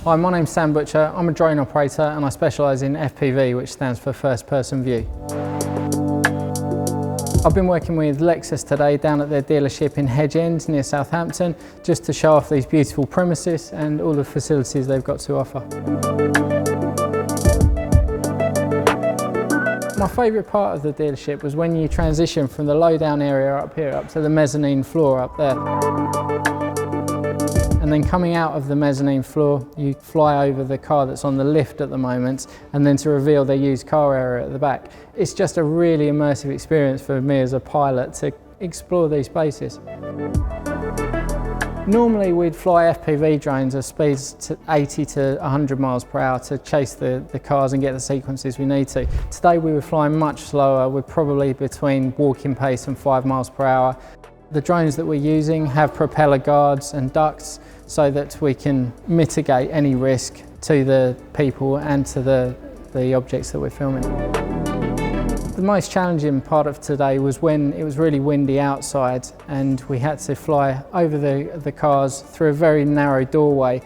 Hi, my name's Sam Butcher. I'm a drone operator and I specialise in FPV, which stands for First Person View. I've been working with Lexus today down at their dealership in Hedge End near Southampton, just to show off these beautiful premises and all the facilities they've got to offer. My favourite part of the dealership was when you transition from the low-down area up here up to the mezzanine floor up there. And then coming out of the mezzanine floor, you fly over the car that's on the lift at the moment, and then to reveal their used car area at the back. It's just a really immersive experience for me as a pilot to explore these spaces. Normally we'd fly FPV drones at speeds to 80 to 100 miles per hour to chase the cars and get the sequences we need to. Today we were flying much slower, we're probably between walking pace and 5 miles per hour. The drones that we're using have propeller guards and ducts so that we can mitigate any risk to the people and to the objects that we're filming. The most challenging part of today was when it was really windy outside and we had to fly over the cars through a very narrow doorway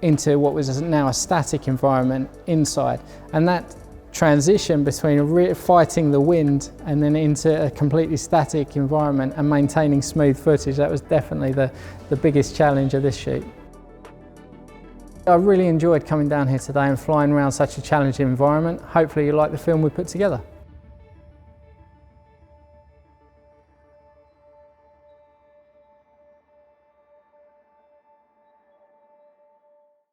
into what was now a static environment inside. And that transition between fighting the wind and then into a completely static environment and maintaining smooth footage, that was definitely the biggest challenge of this shoot. I really enjoyed coming down here today and flying around such a challenging environment. Hopefully you like the film we put together.